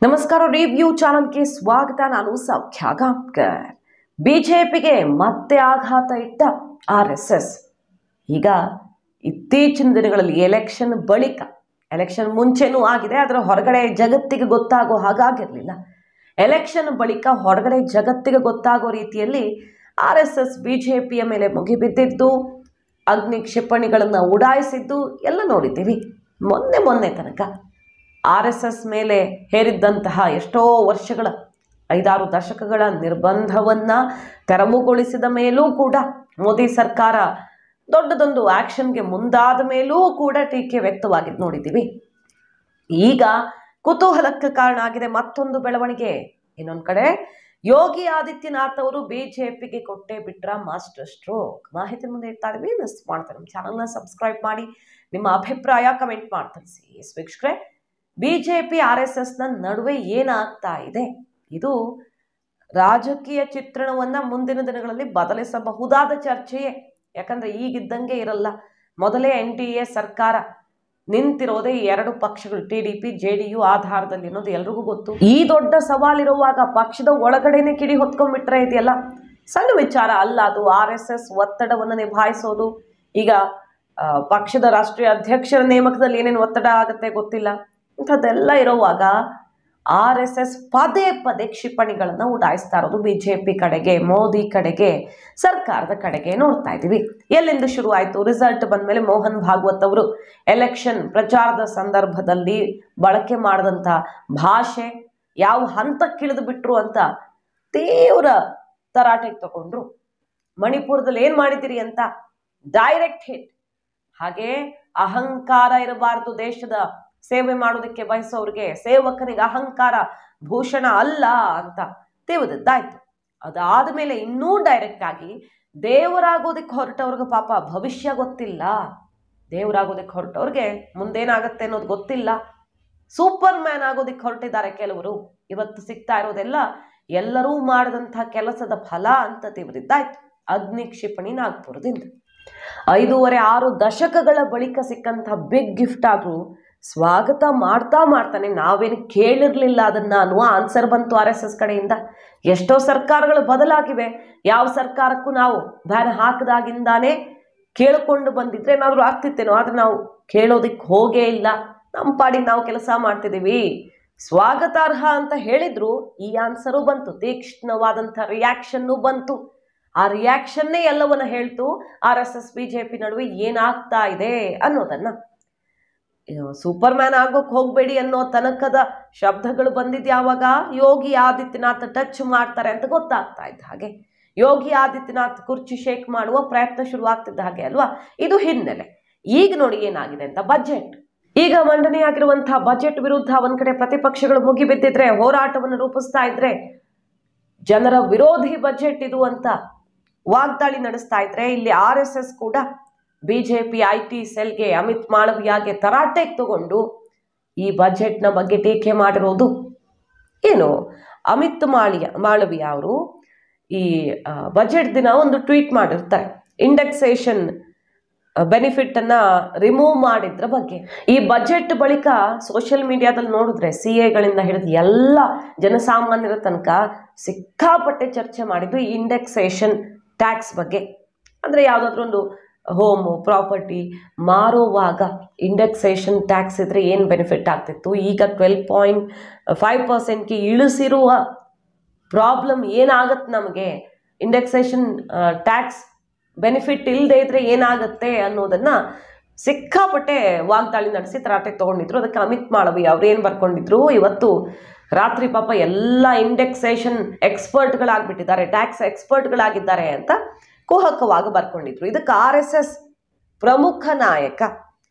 ನಮಸ್ಕಾರ, ರಿವ್ಯೂ ಚಾನಲ್ಗೆ ಸ್ವಾಗತ. ನಾನು ಸೌಖ್ಯ ಗಾಂವ್ಕರ್. ಬಿಜೆಪಿಗೆ ಮತ್ತೆ ಆಘಾತ ಇಟ್ಟ RSS. ಈಗ ಇತ್ತೀಚಿನ ದಿನಗಳಲ್ಲಿ ಎಲೆಕ್ಷನ್ ಬಳಿಕ, ಎಲೆಕ್ಷನ್ ಮುಂಚೆನೂ ಆಗಿದೆ, ಅದರ ಹೊರಗಡೆ ಜಗತ್ತಿಗೆ ಗೊತ್ತಾಗೋ ಹಾಗಾಗಿರಲಿಲ್ಲ. ಎಲೆಕ್ಷನ್ ಬಳಿಕ ಹೊರಗಡೆ ಜಗತ್ತಿಗೆ ಗೊತ್ತಾಗೋ ರೀತಿಯಲ್ಲಿ RSS ಬಿಜೆಪಿಯ ಮೇಲೆ ಮುಗಿಬಿದ್ದಿದ್ದು, ಅಗ್ನಿ ಕ್ಷಿಪಣಿಗಳನ್ನು ಉಡಾಯಿಸಿದ್ದು ಎಲ್ಲ ನೋಡಿದ್ದೀವಿ. ಮೊನ್ನೆ ತನಕ RSS ಮೇಲೆ ಹೇರಿದ್ದಂತಹ ಎಷ್ಟೋ ವರ್ಷಗಳ 5-6 ದಶಕಗಳ ನಿರ್ಬಂಧವನ್ನು ತೆರವುಗೊಳಿಸಿದ ಮೇಲೂ ಕೂಡ ಮೋದಿ ಸರ್ಕಾರ ದೊಡ್ಡದೊಂದು ಆ್ಯಕ್ಷನ್ಗೆ ಮುಂದಾದ ಮೇಲೂ ಕೂಡ ಟೀಕೆ ವ್ಯಕ್ತವಾಗಿದ್ದು ನೋಡಿದ್ದೀವಿ. ಈಗ ಕುತೂಹಲಕ್ಕೆ ಕಾರಣ ಆಗಿದೆ ಮತ್ತೊಂದು ಬೆಳವಣಿಗೆ. ಇನ್ನೊಂದು ಕಡೆ ಯೋಗಿ ಆದಿತ್ಯನಾಥ್ ಅವರು ಬಿಜೆಪಿಗೆ ಕೊಟ್ಟೇ ಬಿಟ್ರ ಮಾಸ್ಟರ್ ಸ್ಟ್ರೋಕ್. ಮಾಹಿತಿ ಮುಂದೆ ಇರ್ತಾ ಇದ್ದೀವಿ, ಮಿಸ್ ಮಾಡ್ತಾರೆ. ನಮ್ಮ ಚಾನಲ್ನ ಸಬ್ಸ್ಕ್ರೈಬ್ ಮಾಡಿ, ನಿಮ್ಮ ಅಭಿಪ್ರಾಯ ಕಮೆಂಟ್ ಮಾಡಿ ತಿಳಿಸಿ. ವೀಕ್ಷಕರೇ, ಬಿಜೆಪಿ RSSನ ನಡುವೆ ಏನಾಗ್ತಾ ಇದೆ, ಇದು ರಾಜಕೀಯ ಚಿತ್ರಣವನ್ನು ಮುಂದಿನ ದಿನಗಳಲ್ಲಿ ಬದಲಿಸಬಹುದಾದ ಚರ್ಚೆಯೇ. ಯಾಕಂದರೆ ಈಗಿದ್ದಂಗೆ ಇರಲ್ಲ. ಮೊದಲೇ NDA ಸರ್ಕಾರ ನಿಂತಿರೋದೇ ಈ 2 ಪಕ್ಷಗಳು TDP JDU ಆಧಾರದಲ್ಲಿ ಅನ್ನೋದು ಎಲ್ರಿಗೂ ಗೊತ್ತು. ಈ ದೊಡ್ಡ ಸವಾಲಿರುವಾಗ ಪಕ್ಷದ ಒಳಗಡೆನೆ ಕಿಡಿ ಹೊತ್ಕೊಂಡ್ಬಿಟ್ರೆ ಇದೆಯಲ್ಲ ಸಣ್ಣ ವಿಚಾರ ಅಲ್ಲ. ಅದು RSS ಒತ್ತಡವನ್ನು ನಿಭಾಯಿಸೋದು. ಈಗ ಪಕ್ಷದ ರಾಷ್ಟ್ರೀಯ ಅಧ್ಯಕ್ಷರ ನೇಮಕದಲ್ಲಿ ಏನೇನು ಒತ್ತಡ ಆಗುತ್ತೆ ಗೊತ್ತಿಲ್ಲ. ಇಂಥದ್ದೆಲ್ಲ ಇರುವಾಗ RSS ಪದೇ ಕ್ಷಿಪಣಿಗಳನ್ನು ಉಡಾಯಿಸ್ತಾ ಇರೋದು ಬಿಜೆಪಿ ಕಡೆಗೆ, ಮೋದಿ ಕಡೆಗೆ, ಸರ್ಕಾರದ ಕಡೆಗೆ ನೋಡ್ತಾ ಇದ್ದೀವಿ. ಎಲ್ಲಿಂದ ಶುರು ಆಯಿತು? ರಿಸಲ್ಟ್ ಬಂದ ಮೇಲೆ ಮೋಹನ್ ಭಾಗವತ್ ಅವರು ಎಲೆಕ್ಷನ್ ಪ್ರಚಾರದ ಸಂದರ್ಭದಲ್ಲಿ ಬಳಕೆ ಮಾಡಿದಂಥ ಭಾಷೆ ಯಾವ ಹಂತಕ್ಕಿಳಿದು ಬಿಟ್ರು ಅಂತ ತೀವ್ರ ತರಾಟೆಗೆ ತಗೊಂಡ್ರು. ಮಣಿಪುರದಲ್ಲಿ ಏನು ಮಾಡಿದ್ದೀರಿ ಅಂತ ಡೈರೆಕ್ಟ್ ಹಿಟ್. ಹಾಗೆ ಅಹಂಕಾರ ಇರಬಾರ್ದು, ದೇಶದ ಸೇವೆ ಮಾಡೋದಕ್ಕೆ ಬಯಸೋರಿಗೆ, ಸೇವಕನಿಗೆ ಅಹಂಕಾರ ಭೂಷಣ ಅಲ್ಲ ಅಂತ ತಿಳಿದಿದ್ದಾಯ್ತು. ಅದಾದ ಮೇಲೆ ಇನ್ನೂ ಡೈರೆಕ್ಟ್ ಆಗಿ ದೇವರಾಗೋದಕ್ಕೆ ಹೊರಟವ್ರಿಗೆ ಪಾಪ ಭವಿಷ್ಯ ಗೊತ್ತಿಲ್ಲ, ದೇವರಾಗೋದಕ್ಕೆ ಹೊರಟವ್ರಿಗೆ ಮುಂದೇನಾಗತ್ತೆ ಅನ್ನೋದು ಗೊತ್ತಿಲ್ಲ. ಸೂಪರ್ ಮ್ಯಾನ್ ಆಗೋದಕ್ಕೆ ಹೊರಟಿದ್ದಾರೆ ಕೆಲವರು. ಇವತ್ತು ಸಿಗ್ತಾ ಇರೋದೆಲ್ಲ ಎಲ್ಲರೂ ಮಾಡಿದಂಥ ಕೆಲಸದ ಫಲ ಅಂತ ತಿಳಿದಿದ್ದಾಯ್ತು. ಅಗ್ನಿ ಕ್ಷಿಪಣಿ ನಾಗ್ಪುರದಿಂದ 5.5-6 ದಶಕಗಳ ಬಳಿಕ ಸಿಕ್ಕಂಥ ಬಿಗ್ ಗಿಫ್ಟ್ ಆದರೂ ಸ್ವಾಗತ ಮಾಡ್ತಾನೆ ನಾವೇನು ಕೇಳಿರಲಿಲ್ಲ ಅದನ್ನು ಅನ್ನುವ ಆನ್ಸರ್ ಬಂತು RSS ಕಡೆಯಿಂದ. ಎಷ್ಟೋ ಸರ್ಕಾರಗಳು ಬದಲಾಗಿವೆ. ಯಾವ ಸರ್ಕಾರಕ್ಕೂ ನಾವು ಬ್ಯಾನ್ ಹಾಕಿದಾಗಿಂದಾನೇ ಕೇಳಿಕೊಂಡು ಬಂದಿದ್ರೆ ಏನಾದರೂ ಆಗ್ತಿತ್ತೇನೋ, ಆದರೆ ನಾವು ಕೇಳೋದಕ್ಕೆ ಹೋಗೇ ಇಲ್ಲ. ನಮ್ಮ ಪಾಡಿಗೆ ನಾವು ಕೆಲಸ ಮಾಡ್ತಿದ್ದೀವಿ. ಸ್ವಾಗತಾರ್ಹ ಅಂತ ಹೇಳಿದ್ರು, ಈ ಆನ್ಸರು ಬಂತು. ತೀಕ್ಷ್ಣವಾದಂಥ ರಿಯಾಕ್ಷನ್ನು ಬಂತು. ಆ ರಿಯಾಕ್ಷನ್ನೇ ಎಲ್ಲವನ್ನ ಹೇಳ್ತು RSS ಬಿಜೆಪಿ ನಡುವೆ ಏನಾಗ್ತಾ ಇದೆ ಅನ್ನೋದನ್ನ. ಸೂಪರ್ ಮ್ಯಾನ್ ಆಗೋಕೆ ಹೋಗಬೇಡಿ ಅನ್ನೋ ತನಕದ ಶಬ್ದಗಳು ಬಂದಿದ್ದು ಯಾವಾಗ ಯೋಗಿ ಆದಿತ್ಯನಾಥ್ ಟಚ್ ಮಾಡ್ತಾರೆ ಅಂತ ಗೊತ್ತಾಗ್ತಾ ಇದ್ದ ಹಾಗೆ, ಯೋಗಿ ಆದಿತ್ಯನಾಥ್ ಕುರ್ಚಿ ಶೇಕ್ ಮಾಡುವ ಪ್ರಯತ್ನ ಶುರುವಾಗ್ತಿದ್ದ ಹಾಗೆ ಅಲ್ವಾ. ಇದು ಹಿನ್ನೆಲೆ. ಈಗ ನೋಡಿ ಏನಾಗಿದೆ ಅಂತ. ಬಜೆಟ್ ಈಗ ಮಂಡನೆಯಾಗಿರುವಂತಹ ಬಜೆಟ್ ವಿರುದ್ಧ ಒಂದ್ ಕಡೆ ಪ್ರತಿಪಕ್ಷಗಳು ಮುಗಿಬಿದ್ದಿದ್ರೆ, ಹೋರಾಟವನ್ನು ರೂಪಿಸ್ತಾ ಇದ್ರೆ, ಜನರ ವಿರೋಧಿ ಬಜೆಟ್ ಇದು ಅಂತ ವಾಗ್ದಾಳಿ ನಡೆಸ್ತಾ ಇದ್ರೆ, ಇಲ್ಲಿ RSS ಕೂಡ ಬಿಜೆಪಿ IT ಸೆಲ್ಗೆ, ಅಮಿತ್ ಮಾಳವಿಯಾಗೆ ತರಾಟೆಗೆ ತಗೊಂಡು ಈ ಬಜೆಟ್ನ ಬಗ್ಗೆ ಟೀಕೆ ಮಾಡಿರೋದು ಏನು. ಅಮಿತ್ ಮಾಳವಿಯ ಅವರು ಈ ಬಜೆಟ್ ದಿನ ಒಂದು ಟ್ವೀಟ್ ಮಾಡಿರ್ತಾರೆ, ಇಂಡೆಕ್ಸೇಷನ್ ಬೆನಿಫಿಟ್ ಅನ್ನ ರಿಮೂವ್ ಮಾಡಿದ್ರ ಬಗ್ಗೆ. ಈ ಬಜೆಟ್ ಬಳಿಕ ಸೋಷಿಯಲ್ ಮೀಡಿಯಾದಲ್ಲಿ ನೋಡಿದ್ರೆ CAಗಳಿಂದ ಹಿಡಿದು ಎಲ್ಲ ಜನಸಾಮಾನ್ಯರ ತನಕ ಸಿಕ್ಕಾಪಟ್ಟೆ ಚರ್ಚೆ ಮಾಡಿದ್ದು ಈ ಇಂಡೆಕ್ಸೇಷನ್ ಟ್ಯಾಕ್ಸ್ ಬಗ್ಗೆ. ಅಂದರೆ ಯಾವುದಾದ್ರೂ ಒಂದು ಹೋಮು ಪ್ರಾಪರ್ಟಿ ಮಾರುವಾಗ ಇಂಡೆಕ್ಸೇಷನ್ ಟ್ಯಾಕ್ಸ್ ಇದ್ರೆ ಏನು ಬೆನಿಫಿಟ್ ಆಗ್ತಿತ್ತು, ಈಗ 12.5%ಗೆ ಇಳಿಸಿರುವ ಪ್ರಾಬ್ಲಮ್ ಏನಾಗತ್ತೆ ನಮಗೆ, ಇಂಡೆಕ್ಸೇಷನ್ ಟ್ಯಾಕ್ಸ್ ಬೆನಿಫಿಟ್ ಇಲ್ಲದೆ ಇದ್ರೆ ಏನಾಗುತ್ತೆ ಅನ್ನೋದನ್ನ ಸಿಕ್ಕಾಪಟ್ಟೆ ವಾಗ್ದಾಳಿ ನಡೆಸಿ ತರಾಟೆಗೆ ತಗೊಂಡಿದ್ರು. ಅದಕ್ಕೆ ಅಮಿತ್ ಮಾಳವಿಯ ಅವ್ರು ಏನು ಬರ್ಕೊಂಡಿದ್ರು, ಇವತ್ತು ರಾತ್ರಿ ಪಾಪ ಎಲ್ಲ ಇಂಡೆಕ್ಸೇಷನ್ ಎಕ್ಸ್ಪರ್ಟ್ಗಳಾಗ್ಬಿಟ್ಟಿದ್ದಾರೆ, ಟ್ಯಾಕ್ಸ್ ಎಕ್ಸ್ಪರ್ಟ್ಗಳಾಗಿದ್ದಾರೆ ಅಂತ ಕುಹಕವಾಗಿ ಬರ್ಕೊಂಡಿದ್ರು. ಇದಕ್ಕೆ RSS ಪ್ರಮುಖ ನಾಯಕ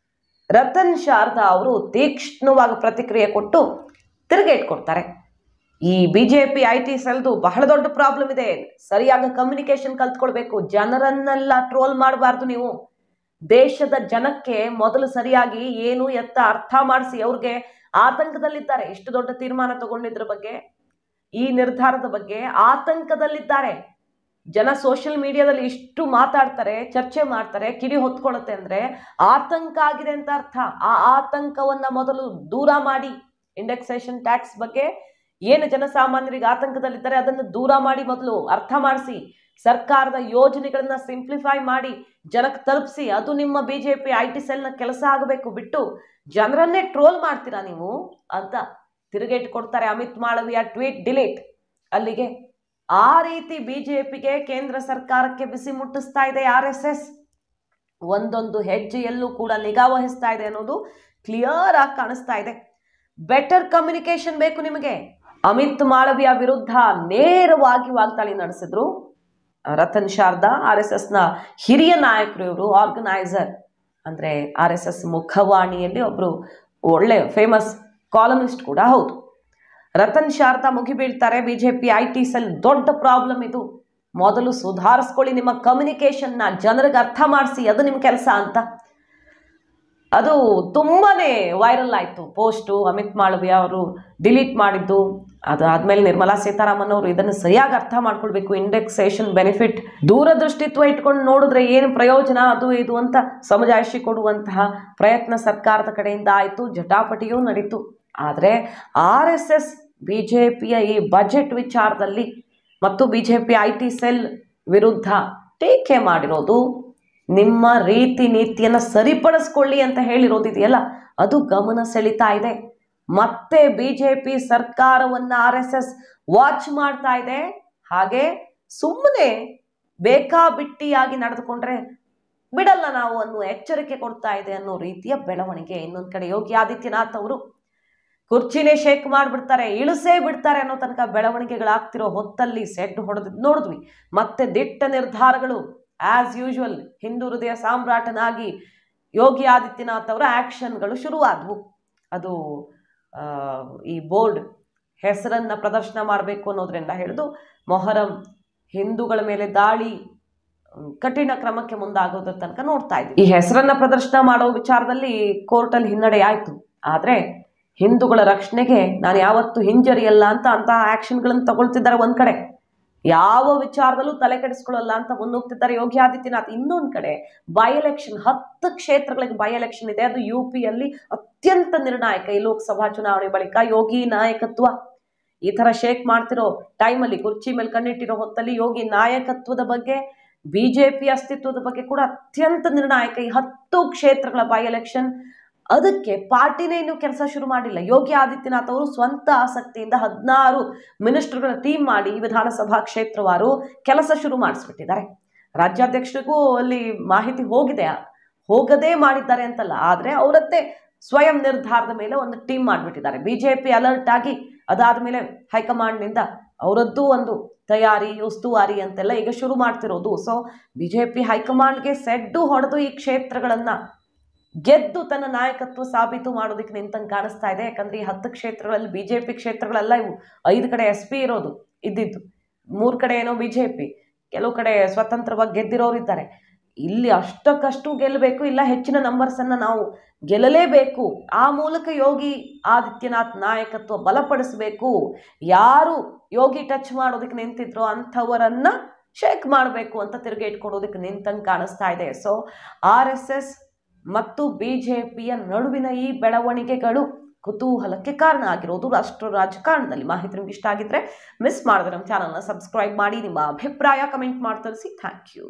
ರತನ್ ಶಾರದಾ ಅವರು ತೀಕ್ಷ್ಣವಾಗಿ ಪ್ರತಿಕ್ರಿಯೆ ಕೊಟ್ಟು ತಿರುಗೇಟ್ ಕೊಡ್ತಾರೆ. ಈ ಬಿಜೆಪಿ IT ಸೆಲ್ದು ಬಹಳ ದೊಡ್ಡ ಪ್ರಾಬ್ಲಮ್ ಇದೆ, ಸರಿಯಾಗಿ ಕಮ್ಯುನಿಕೇಶನ್ ಕಲ್ತ್ಕೊಳ್ಬೇಕು, ಜನರನ್ನೆಲ್ಲ ಟ್ರೋಲ್ ಮಾಡಬಾರ್ದು ನೀವು. ದೇಶದ ಜನಕ್ಕೆ ಮೊದಲು ಸರಿಯಾಗಿ ಏನು ಎತ್ತ ಅರ್ಥ ಮಾಡಿಸಿ, ಅವ್ರಿಗೆ ಆತಂಕದಲ್ಲಿದ್ದಾರೆ. ಇಷ್ಟು ದೊಡ್ಡ ತೀರ್ಮಾನ ತಗೊಂಡಿದ್ರ ಬಗ್ಗೆ, ಈ ನಿರ್ಧಾರದ ಬಗ್ಗೆ ಆತಂಕದಲ್ಲಿದ್ದಾರೆ ಜನ. ಸೋಷಿಯಲ್ ಮೀಡಿಯಾದಲ್ಲಿ ಇಷ್ಟು ಮಾತಾಡ್ತಾರೆ, ಚರ್ಚೆ ಮಾಡ್ತಾರೆ, ಕಿಡಿ ಹೊತ್ಕೊಳ್ಳುತ್ತೆ ಅಂದರೆ ಆತಂಕ ಆಗಿದೆ ಅಂತ ಅರ್ಥ. ಆ ಆತಂಕವನ್ನ ಮೊದಲು ದೂರ ಮಾಡಿ ಇಂಡೆಕ್ಸೇಷನ್ ಟ್ಯಾಕ್ಸ್ ಬಗ್ಗೆ ಏನು ಜನಸಾಮಾನ್ಯರಿಗೆ ಆತಂಕದಲ್ಲಿದ್ದಾರೆ ಅದನ್ನು ದೂರ ಮಾಡಿ, ಮೊದಲು ಅರ್ಥ ಮಾಡಿಸಿ, ಸರ್ಕಾರದ ಯೋಜನೆಗಳನ್ನ ಸಿಂಪ್ಲಿಫೈ ಮಾಡಿ ಜನಕ್ಕೆ ತಲುಪಿಸಿ. ಅದು ನಿಮ್ಮ ಬಿಜೆಪಿ IT ಸೆಲ್ನ ಕೆಲಸ ಆಗಬೇಕು. ಬಿಟ್ಟು ಜನರನ್ನೇ ಟ್ರೋಲ್ ಮಾಡ್ತೀರಾ ನೀವು ಅಂತ ತಿರುಗೇಟ್ ಕೊಡ್ತಾರೆ. Amit Malviya tweet delete. ಅಲ್ಲಿಗೆ ಆ ರೀತಿ ಬಿಜೆಪಿಗೆ ಕೇಂದ್ರ ಸರ್ಕಾರಕ್ಕೆ ಬಿಸಿ ಮುಟ್ಟಿಸ್ತಾ ಇದೆ RSS. ಒಂದೊಂದು ಹೆಜ್ಜೆಯಲ್ಲೂ ಕೂಡ ನಿಗಾ ವಹಿಸ್ತಾ ಇದೆ ಅನ್ನೋದು ಕ್ಲಿಯರ್ ಆಗಿ ಕಾಣಿಸ್ತಾ ಇದೆ. ಬೆಟರ್ ಕಮ್ಯುನಿಕೇಶನ್ ಬೇಕು ನಿಮಗೆ. ಅಮಿತ್ ಮಾಳವಿಯ ವಿರುದ್ಧ ನೇರವಾಗಿ ವಾಗ್ದಾಳಿ ನಡೆಸಿದ್ರು ರತನ್ ಶಾರದಾ, RSSನ ಹಿರಿಯ ನಾಯಕರು. ಇವರು ಆರ್ಗನೈಸರ್ ಅಂದ್ರೆ RSS ಮುಖವಾಣಿಯಲ್ಲಿ ಒಬ್ರು ಒಳ್ಳೆ ಫೇಮಸ್ ಕಾಲಮಿಸ್ಟ್ ಕೂಡ ಹೌದು. ರತನ್ ಶಾರದಾ ಮುಗಿಬೀಳ್ತಾರೆ. ಬಿಜೆಪಿ IT ಸೆಲ್ ದೊಡ್ಡ ಪ್ರಾಬ್ಲಮ್ ಇದು. ಮೊದಲು ಸುಧಾರಿಸ್ಕೊಳ್ಳಿ ನಿಮ್ಮ ಕಮ್ಯುನಿಕೇಶನ್ನ, ಜನರಿಗೆ ಅರ್ಥ ಮಾಡಿಸಿ, ಅದು ನಿಮ್ಮ ಕೆಲಸ ಅಂತ. ಅದು ತುಂಬಾನೇ ವೈರಲ್ ಆಯಿತು ಪೋಸ್ಟು. ಅಮಿತ್ ಮಾಳವಿಯ ಅವರು ಡಿಲೀಟ್ ಮಾಡಿದ್ದು. ಅದಾದ್ಮೇಲೆ ನಿರ್ಮಲಾ ಸೀತಾರಾಮನ್ ಅವರು ಇದನ್ನು ಸರಿಯಾಗಿ ಅರ್ಥ ಮಾಡ್ಕೊಳ್ಬೇಕು. ಇಂಡೆಕ್ಸೇಷನ್ ಬೆನಿಫಿಟ್ ದೂರದೃಷ್ಟಿತ್ವ ಇಟ್ಕೊಂಡು ನೋಡಿದ್ರೆ ಏನು ಪ್ರಯೋಜನ, ಅದು ಇದು ಅಂತ ಸಮಜಾಯಿಷಿ ಕೊಡುವಂತಹ ಪ್ರಯತ್ನ ಸರ್ಕಾರದ ಕಡೆಯಿಂದ ಆಯಿತು, ಜಟಾಪಟಿಯೂ ನಡೀತು. ಆದರೆ RSS ಬಿಜೆಪಿಯ ಈ ಬಜೆಟ್ ವಿಚಾರದಲ್ಲಿ ಮತ್ತು ಬಿಜೆಪಿ IT ಸೆಲ್ ವಿರುದ್ಧ ಟೀಕೆ ಮಾಡಿರೋದು, ನಿಮ್ಮ ರೀತಿ ನೀತಿಯನ್ನು ಸರಿಪಡಿಸ್ಕೊಳ್ಳಿ ಅಂತ ಹೇಳಿರೋದಿದೆಯಲ್ಲ, ಅದು ಗಮನ ಸೆಳೀತಾ ಇದೆ. ಮತ್ತೆ ಬಿಜೆಪಿ ಸರ್ಕಾರವನ್ನು RSS ವಾಚ್ ಮಾಡ್ತಾ ಇದೆ. ಹಾಗೆ ಸುಮ್ಮನೆ ಬೇಕಾಬಿಟ್ಟಿಯಾಗಿ ನಡೆದುಕೊಂಡ್ರೆ ಬಿಡಲ್ಲ ನಾವು ಅನ್ನೋ ಎಚ್ಚರಿಕೆ ಕೊಡ್ತಾ ಇದೆ ಅನ್ನೋ ರೀತಿಯ ಬೆಳವಣಿಗೆ. ಇನ್ನೊಂದು ಕಡೆ ಯೋಗಿ ಆದಿತ್ಯನಾಥ್ ಅವರು ಕುರ್ಚಿನೇ ಶೇಕ್ ಮಾಡಿಬಿಡ್ತಾರೆ, ಇಳಿಸೇ ಬಿಡ್ತಾರೆ ಅನ್ನೋ ತನಕ ಬೆಳವಣಿಗೆಗಳಾಗ್ತಿರೋ ಹೊತ್ತಲ್ಲಿ ಸೆಡ್ ಹೊಡೆದು ನೋಡಿದ್ವಿ. ಮತ್ತೆ ದಿಟ್ಟ ನಿರ್ಧಾರಗಳು ಆಸ್ ಯೂಶುವಲ್ ಹಿಂದೂ ಹೃದಯ ಸಾಮ್ರಾಟನಾಗಿ ಯೋಗಿ ಆದಿತ್ಯನಾಥ್ ಅವರ ಆಕ್ಷನ್ಗಳು ಶುರುವಾದವು. ಅದು ಈ ಬೋರ್ಡ್ ಹೆಸರನ್ನ ಪ್ರದರ್ಶನ ಮಾಡಬೇಕು ಅನ್ನೋದ್ರಿಂದ ಹಿಡಿದು ಮೊಹರಂ, ಹಿಂದೂಗಳ ಮೇಲೆ ದಾಳಿ, ಕಠಿಣ ಕ್ರಮಕ್ಕೆ ಮುಂದಾಗೋದ್ರ ತನಕ ನೋಡ್ತಾ ಇದ್ವಿ. ಈ ಹೆಸರನ್ನ ಪ್ರದರ್ಶನ ಮಾಡೋ ವಿಚಾರದಲ್ಲಿ ಕೋರ್ಟಲ್ಲಿ ಹಿನ್ನಡೆ ಆಯ್ತು. ಆದ್ರೆ ಹಿಂದೂಗಳ ರಕ್ಷಣೆಗೆ ನಾನು ಯಾವತ್ತೂ ಹಿಂಜರಿಯಲ್ಲ ಅಂತ ಅಂತಹ ಆಕ್ಷನ್ಗಳನ್ನು ತಗೊಳ್ತಿದ್ದಾರೆ. ಒಂದ್ ಕಡೆ ಯಾವ ವಿಚಾರದಲ್ಲೂ ತಲೆ ಕೆಡಿಸ್ಕೊಳ್ಳಲ್ಲ ಅಂತ ಮುನ್ನುಗ್ತಿದ್ದಾರೆ ಯೋಗಿ ಆದಿತ್ಯನಾಥ್. ಇನ್ನೊಂದು ಕಡೆ ಬೈ ಎಲೆಕ್ಷನ್, 10 ಕ್ಷೇತ್ರಗಳಿಗೆ ಬೈ ಎಲೆಕ್ಷನ್ ಇದೆ. ಅದು UPಯಲ್ಲಿ ಅತ್ಯಂತ ನಿರ್ಣಾಯಕ. ಈ ಲೋಕಸಭಾ ಚುನಾವಣೆ ಬಳಿಕ ಯೋಗಿ ನಾಯಕತ್ವ ಈ ತರ ಶೇಕ್ ಮಾಡ್ತಿರೋ ಟೈಮಲ್ಲಿ, ಕುರ್ಚಿ ಮೇಲೆ ಕಣ್ಣಿಟ್ಟಿರೋ ಹೊತ್ತಲ್ಲಿ ಯೋಗಿ ನಾಯಕತ್ವದ ಬಗ್ಗೆ, ಬಿಜೆಪಿ ಅಸ್ತಿತ್ವದ ಬಗ್ಗೆ ಕೂಡ ಅತ್ಯಂತ ನಿರ್ಣಾಯಕ ಈ 10 ಕ್ಷೇತ್ರಗಳ ಬೈ ಎಲೆಕ್ಷನ್. ಅದಕ್ಕೆ ಪಾರ್ಟಿನೇ ಇನ್ನೂ ಕೆಲಸ ಶುರು ಮಾಡಿಲ್ಲ. ಯೋಗಿ ಆದಿತ್ಯನಾಥ್ ಅವರು ಸ್ವಂತ ಆಸಕ್ತಿಯಿಂದ 16 ಮಿನಿಸ್ಟರ್ಗಳ ಟೀಮ್ ಮಾಡಿ ವಿಧಾನಸಭಾ ಕ್ಷೇತ್ರವಾರು ಕೆಲಸ ಶುರು ಮಾಡಿಸ್ಬಿಟ್ಟಿದ್ದಾರೆ. ರಾಜ್ಯಾಧ್ಯಕ್ಷರಿಗೂ ಅಲ್ಲಿ ಮಾಹಿತಿ ಹೋಗದೇ ಮಾಡಿದ್ದಾರೆ ಅಂತಲ್ಲ, ಆದರೆ ಅವರದ್ದೇ ಸ್ವಯಂ ನಿರ್ಧಾರದ ಮೇಲೆ ಒಂದು ಟೀಮ್ ಮಾಡಿಬಿಟ್ಟಿದ್ದಾರೆ. ಬಿಜೆಪಿ ಅಲರ್ಟ್ ಆಗಿ ಅದಾದ ಮೇಲೆ ಹೈಕಮಾಂಡ್ನಿಂದ ಅವರದ್ದು ಒಂದು ತಯಾರಿ, ಉಸ್ತುವಾರಿ ಅಂತೆಲ್ಲ ಈಗ ಶುರು ಮಾಡ್ತಿರೋದು. ಸೊ ಬಿಜೆಪಿ ಹೈಕಮಾಂಡ್ಗೆ ಸೆಡ್ಡು ಹೊಡೆದು ಈ ಕ್ಷೇತ್ರಗಳನ್ನ ಗೆದ್ದು ತನ್ನ ನಾಯಕತ್ವ ಸಾಬೀತು ಮಾಡೋದಕ್ಕೆ ನಿಂತಂಗೆ ಕಾಣಿಸ್ತಾ ಇದೆ. ಯಾಕಂದ್ರೆ ಈ 10 ಕ್ಷೇತ್ರಗಳಲ್ಲಿ ಬಿಜೆಪಿ ಕ್ಷೇತ್ರಗಳೆಲ್ಲ ಇವು. 5 ಕಡೆ SP ಇರೋದು ಇದ್ದಿದ್ದು, 3 ಕಡೆ ಏನೋ ಬಿಜೆಪಿ, ಕೆಲವು ಕಡೆ ಸ್ವತಂತ್ರವಾಗಿ ಗೆದ್ದಿರೋರು ಇದ್ದಾರೆ. ಇಲ್ಲಿ ಅಷ್ಟಕ್ಕಷ್ಟು ಗೆಲ್ಲಬೇಕು, ಇಲ್ಲ ಹೆಚ್ಚಿನ ನಂಬರ್ಸನ್ನು ನಾವು ಗೆಲ್ಲಲೇಬೇಕು. ಆ ಮೂಲಕ ಯೋಗಿ ಆದಿತ್ಯನಾಥ್ ನಾಯಕತ್ವ ಬಲಪಡಿಸಬೇಕು. ಯಾರು ಯೋಗಿ ಟಚ್ ಮಾಡೋದಕ್ಕೆ ನಿಂತಿದ್ರೋ ಅಂಥವರನ್ನ ಶೇಕ್ ಮಾಡಬೇಕು ಅಂತ ತಿರುಗಿ ಇಟ್ಕೊಡೋದಕ್ಕೆ ನಿಂತಂಗೆ ಕಾಣಿಸ್ತಾ ಇದೆ. ಸೊ RSS ಮತ್ತು ಬಿಜೆಪಿಯ ನಡುವಿನ ಈ ಬೆಳವಣಿಗೆಗಳು ಕುತೂಹಲಕ್ಕೆ ಕಾರಣ ಆಗಿರೋದು ರಾಷ್ಟ್ರ ರಾಜಕಾರಣದಲ್ಲಿ. ಮಾಹಿತಿ ನಿಮ್ಗೆ ಇಷ್ಟ ಆಗಿದ್ರೆ ಮಿಸ್ ಮಾಡಿದ್ರೆ ನಮ್ಮ ಚಾನಲ್ನ ಸಬ್ಸ್ಕ್ರೈಬ್ ಮಾಡಿ, ನಿಮ್ಮ ಅಭಿಪ್ರಾಯ ಕಮೆಂಟ್ ಮಾಡಿ ತಿಳಿಸಿ. Thank you.